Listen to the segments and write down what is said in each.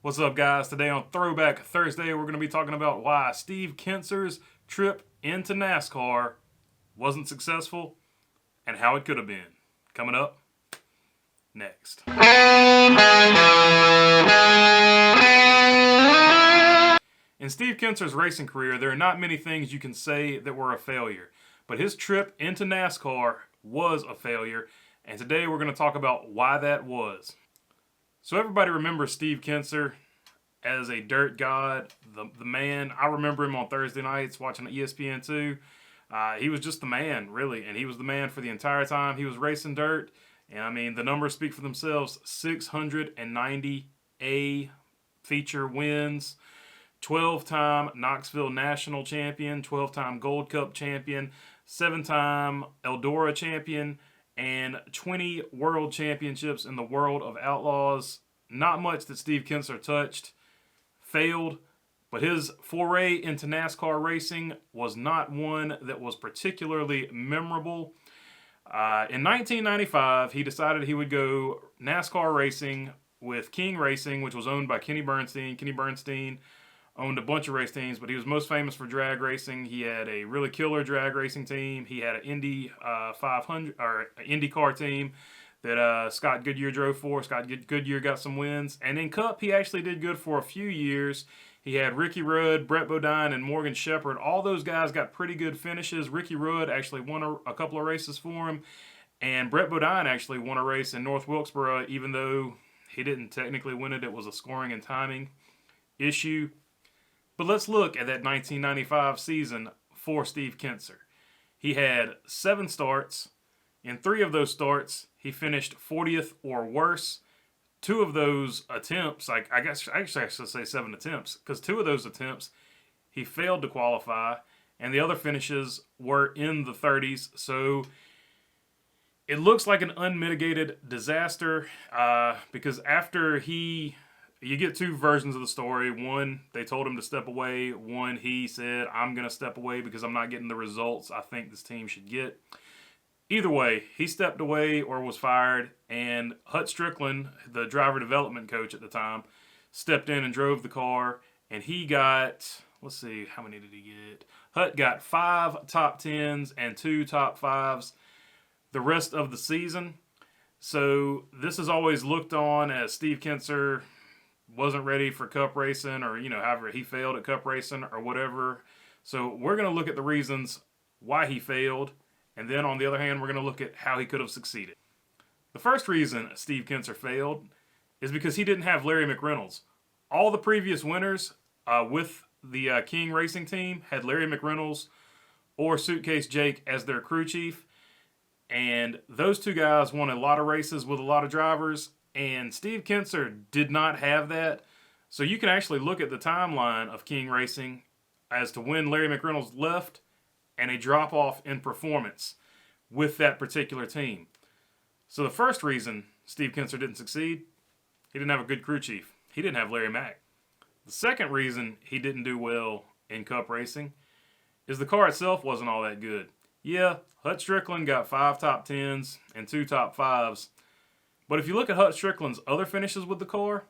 What's up, guys? Today on Throwback Thursday, we're going to be talking about why Steve Kinser's trip into NASCAR wasn't successful and how it could have been. Coming up next. In Steve Kinser's racing career, there are not many things you can say that were a failure, but his trip into NASCAR was a failure, and today we're going to talk about why that was. So everybody remembers Steve Kinser as a dirt god, the man. I remember him on Thursday nights watching ESPN2. He was just the man, really, and he was the man for the entire time he was racing dirt. And I mean, the numbers speak for themselves. 690 A feature wins, 12-time Knoxville National Champion, 12-time Gold Cup champion, 7-time Eldora champion, and 20 world championships in the world of outlaws. Not much that Steve Kinser touched. Failed, but his foray into NASCAR racing was not one that was particularly memorable. In 1995, he decided he would go NASCAR racing with King Racing, which was owned by Kenny Bernstein. Kenny Bernstein owned a bunch of race teams, but he was most famous for drag racing. He had a really killer drag racing team. He had an Indy 500 or an IndyCar team that Scott Goodyear drove for. Scott Goodyear got some wins, and in Cup he actually did good for a few years. He had Ricky Rudd, Brett Bodine, and Morgan Shepherd. All those guys got pretty good finishes. Ricky Rudd actually won a couple of races for him, and Brett Bodine actually won a race in North Wilkesboro, even though he didn't technically win it. It was a scoring and timing issue. But let's look at that 1995 season for Steve Kinser. He had 7 starts. In 3 of those starts, he finished 40th or worse. 2 of those attempts, I guess actually I should say 7 attempts, because 2 of those attempts he failed to qualify, and the other finishes were in the 30s. So it looks like an unmitigated disaster because after you get 2 versions of the story. One, they told him to step away. One, he said, I'm going to step away because I'm not getting the results I think this team should get. Either way, he stepped away or was fired, and Hut Strickland, the driver development coach at the time, stepped in and drove the car, and he got, let's see, how many did he get? Hut got 5 top 10s and 2 top 5s the rest of the season. So this is always looked on as Steve Kinser wasn't ready for Cup racing, or, however he failed at Cup racing or whatever. So we're going to look at the reasons why he failed, and then on the other hand, we're going to look at how he could have succeeded. The first reason Steve Kinser failed is because he didn't have Larry McReynolds. All the previous winners with the King Racing team had Larry McReynolds or Suitcase Jake as their crew chief, and those 2 guys won a lot of races with a lot of drivers, and Steve Kinser did not have that. So you can actually look at the timeline of King Racing as to when Larry McReynolds left and a drop-off in performance with that particular team. So the first reason Steve Kinser didn't succeed, he didn't have a good crew chief. He didn't have Larry Mack. The second reason he didn't do well in Cup racing is the car itself wasn't all that good. Yeah, Hut Strickland got 5 top 10s and 2 top 5s, but if you look at Hut Strickland's other finishes with the car,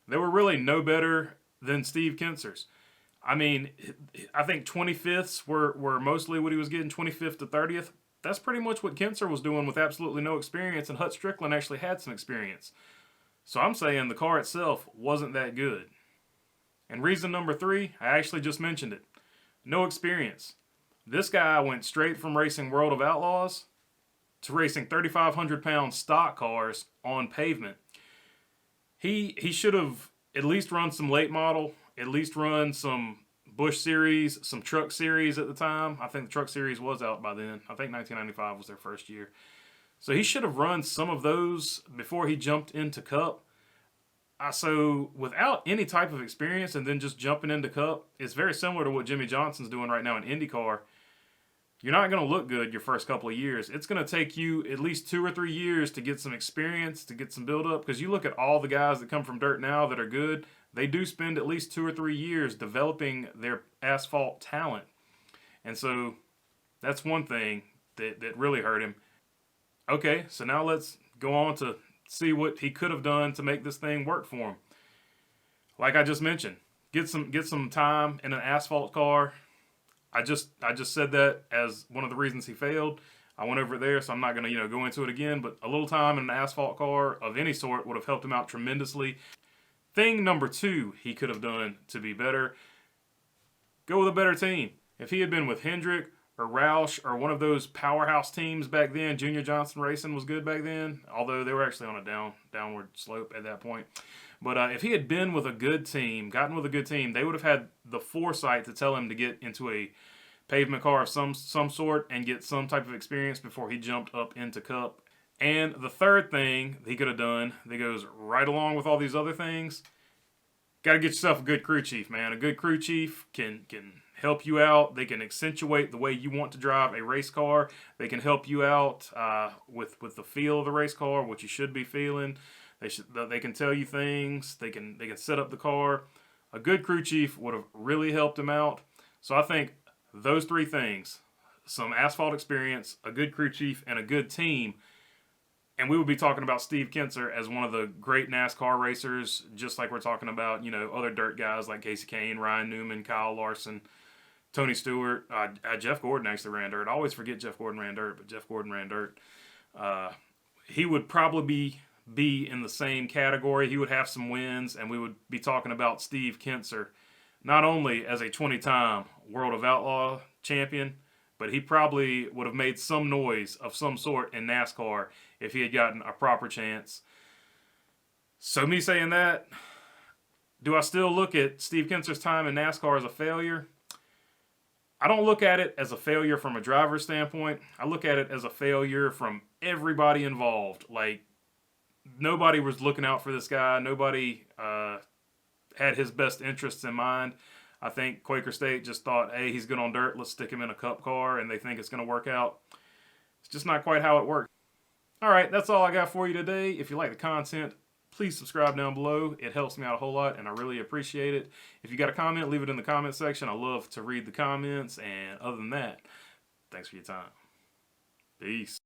they were really no better than Steve Kinser's. I mean, I think 25ths were mostly what he was getting, 25th to 30th. That's pretty much what Kinser was doing with absolutely no experience, and Hut Strickland actually had some experience. So I'm saying the car itself wasn't that good. And reason number 3, I actually just mentioned it. No experience. This guy went straight from racing World of Outlaws to racing 3,500-pound stock cars on pavement. He should have at least run some late model, at least run some Busch Series, some Truck Series at the time. I think the Truck Series was out by then. I think 1995 was their first year. So he should have run some of those before he jumped into Cup. So without any type of experience and then just jumping into Cup, it's very similar to what Jimmy Johnson's doing right now in IndyCar. You're not going to look good your first couple of years. It's going to take you at least 2 or 3 years to get some experience, to get some build-up, because you look at all the guys that come from dirt now that are good, they do spend at least 2 or 3 years developing their asphalt talent. And so that's one thing that really hurt him. Okay, so now let's go on to see what he could have done to make this thing work for him. like I just mentioned, get some time in an asphalt car. I just said that as one of the reasons he failed. I went over it there, so I'm not going to go into it again. But a little time in an asphalt car of any sort would have helped him out tremendously. Thing number 2 he could have done to be better: go with a better team. If he had been with Hendrick or Roush or one of those powerhouse teams back then, Junior Johnson Racing was good back then, although they were actually on a downward slope at that point. But if he had been with a good team, gotten with a good team, they would have had the foresight to tell him to get into a pavement car of some sort and get some type of experience before he jumped up into Cup. And the third thing he could have done that goes right along with all these other things, got to get yourself a good crew chief, man. A good crew chief can help you out. They can accentuate the way you want to drive a race car. They can help you out with the feel of the race car, what you should be feeling. They can tell you things. They can set up the car. A good crew chief would have really helped him out. So I think those 3 things: some asphalt experience, a good crew chief, and a good team. And we would be talking about Steve Kinser as one of the great NASCAR racers, just like we're talking about, other dirt guys like Casey Kane, Ryan Newman, Kyle Larson, Tony Stewart. Jeff Gordon actually ran dirt. I always forget Jeff Gordon ran dirt, but Jeff Gordon ran dirt. He would probably be in the same category. He would have some wins, and we would be talking about Steve Kinser not only as a 20-time World of Outlaw champion, but he probably would have made some noise of some sort in NASCAR if he had gotten a proper chance. So me saying that, do I still look at Steve Kinser's time in NASCAR as a failure? I don't look at it as a failure from a driver's standpoint. I look at it as a failure from everybody involved. Like, nobody was looking out for this guy. Nobody had his best interests in mind. I think Quaker State just thought, hey, he's good on dirt, let's stick him in a Cup car, and they think it's going to work out. It's just not quite how it worked. All right, that's all I got for you today. If you like the content, please subscribe down below. It helps me out a whole lot, and I really appreciate it. If you got a comment, leave it in the comment section. I love to read the comments, and other than that, thanks for your time. Peace.